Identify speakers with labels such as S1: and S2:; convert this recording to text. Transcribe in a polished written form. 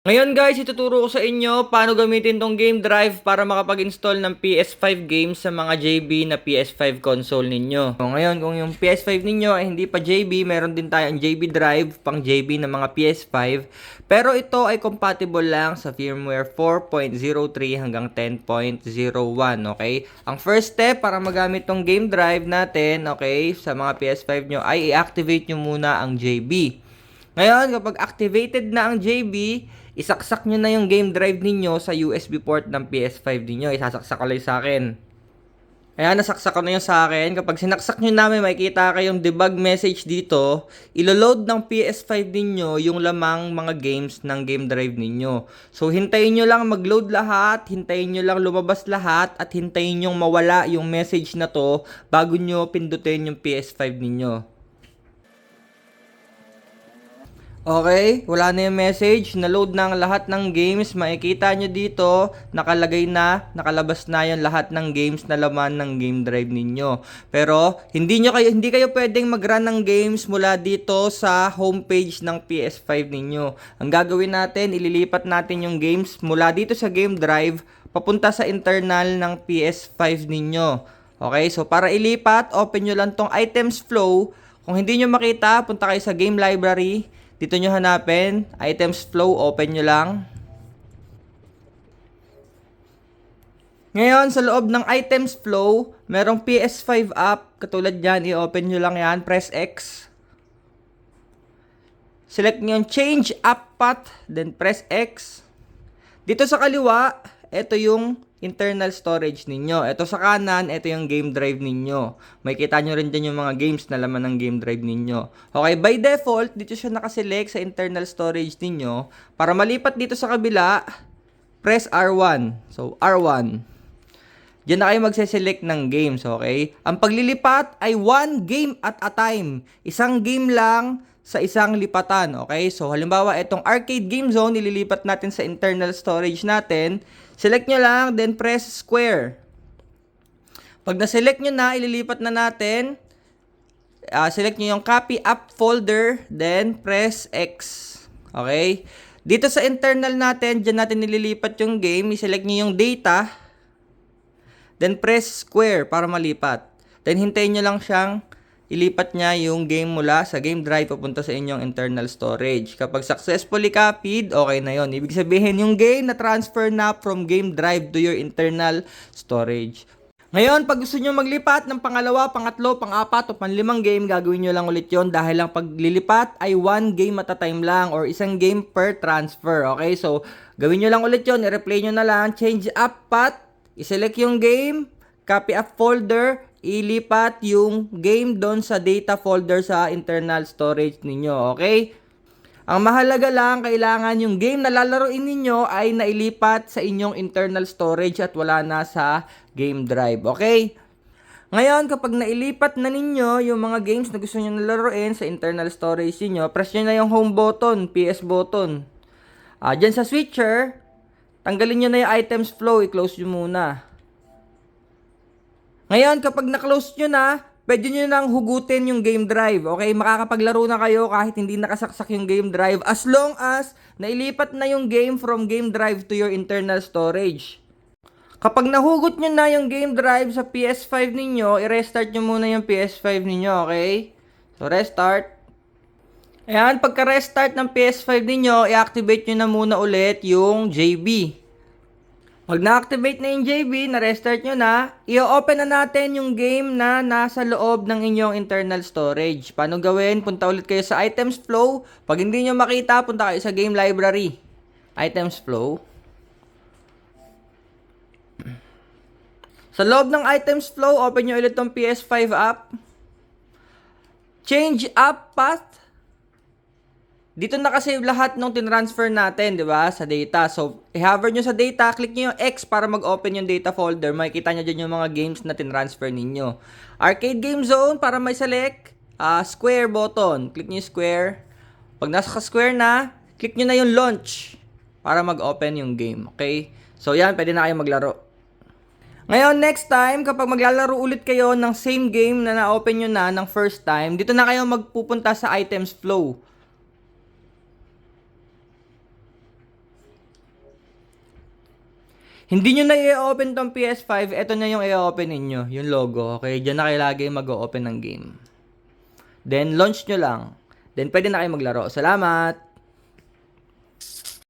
S1: Ngayon guys, ituturo ko sa inyo paano gamitin tong game drive para makapag-install ng PS5 games sa mga JB na PS5 console ninyo. So, ngayon, kung yung PS5 ninyo ay hindi pa JB, meron din tayong JB drive pang JB na mga PS5. Pero ito ay compatible lang sa firmware 4.03 hanggang 10.01, okay? Ang first step para magamit tong game drive natin, okay, sa mga PS5 nyo ay i-activate nyo muna ang JB. Ngayon, kapag activated na ang JB, isaksak nyo na yung game drive ninyo sa USB port ng PS5 ninyo. Isasaksak ko lang sa akin. Ayan, nasaksak ko na yun sa akin. Kapag sinaksak nyo namin, makikita kayong debug message dito. Ilo-load ng PS5 ninyo yung lamang mga games ng game drive ninyo. So, hintayin nyo lang mag-load lahat, hintayin nyo lang lumabas lahat, at hintayin nyo mawala yung message na to bago nyo pindutin yung PS5 ninyo. Okay, wala na yung message. Na-load na ang lahat ng games. Makikita nyo dito, nakalagay na, nakalabas na yung lahat ng games na laman ng game drive ninyo. Pero, hindi kayo pwedeng mag-run ng games mula dito sa homepage ng PS5 ninyo. Ang gagawin natin, ililipat natin yung games mula dito sa game drive, papunta sa internal ng PS5 ninyo. Okay, so para ilipat, open nyo lang tong items flow. Kung hindi nyo makita, punta kayo sa game library. Dito nyo hanapin, items flow, open nyo lang. Ngayon, sa loob ng items flow, merong PS5 app. Katulad yan, i-open nyo lang yan. Press X. Select nyo yung change app path, then press X. Dito sa kaliwa, ito yung internal storage ninyo. Ito sa kanan, ito yung game drive ninyo. May kita nyo rin dyan yung mga games na laman ng game drive ninyo. Okay, by default, dito siya nakaselect sa internal storage ninyo. Para malipat dito sa kabila, press R1. So, R1. Diyan na kayo magse-select ng games, okay? Ang paglilipat ay one game at a time. Isang game lang sa isang lipatan, okay? So, halimbawa, itong arcade game zone, nililipat natin sa internal storage natin. Select nyo lang, then press square. Pag na-select nyo na, ililipat na natin. Select nyo yung copy app folder, then press X. Okay? Dito sa internal natin, dyan natin nililipat yung game. I-select nyo yung data. Then press square para malipat. Then hintayin nyo lang siyang ilipat niya yung game mula sa game drive papunta sa inyong internal storage. Kapag successfully copied, okay na yon. Ibig sabihin yung game na transfer na from game drive to your internal storage. Ngayon, pag gusto nyo maglipat ng pangalawa, pangatlo, pang-apat o panlimang game, gagawin nyo lang ulit yon dahil lang paglilipat ay one game at a time lang or isang game per transfer. Okay, so gawin nyo lang ulit yon, i-replay nyo na lang, change up path, i-select yung game, copy up folder, ilipat yung game doon sa data folder sa internal storage ninyo, okay? Ang mahalaga lang, kailangan yung game na lalaroin ninyo ay nailipat sa inyong internal storage at wala na sa game drive, okay? Ngayon, kapag nailipat na ninyo yung mga games na gusto nyo nalaroin sa internal storage niyo, press nyo na yung home button, PS button. Diyan sa switcher, tanggalin nyo na yung items flow, i-close nyo muna. Ngayon, kapag na-close nyo na, pwede nyo nang hugutin yung game drive. Okay, makakapaglaro na kayo kahit hindi nakasaksak yung game drive as long as nailipat na yung game from game drive to your internal storage. Kapag nahugot nyo na yung game drive sa PS5 ninyo, i-restart nyo muna yung PS5 ninyo, okay? So, restart. Ayan, pagka-restart ng PS5 ninyo, i-activate nyo na muna ulit yung JB. Pag na-activate na yung JB, na-restart nyo na, i-open na natin yung game na nasa loob ng inyong internal storage. Paano gawin? Punta ulit kayo sa items flow. Pag hindi nyo makita, punta kayo sa game library. Items flow. Sa loob ng items flow, open nyo ulit tong PS5 app. Change app path. Dito nakasave lahat ng tinransfer natin, di ba? Sa data. So, i-hover nyo sa data, click nyo yung X para mag-open yung data folder. Makikita nyo dyan yung mga games na tinransfer ninyo. Arcade Game Zone, para may select, square button. Click nyo yung square. Pag nasa square na, click nyo na yung launch para mag-open yung game. Okay? So, yan, pwede na kayo maglaro. Ngayon, next time, kapag maglalaro ulit kayo ng same game na na-open nyo na ng first time, dito na kayo magpupunta sa items flow. Hindi nyo na i-open tong PS5, ito na yung i-open ninyo, yung logo. Okay, dyan na kayo lagi mag-open ng game. Then, launch nyo lang. Then, pwede na kayo maglaro. Salamat!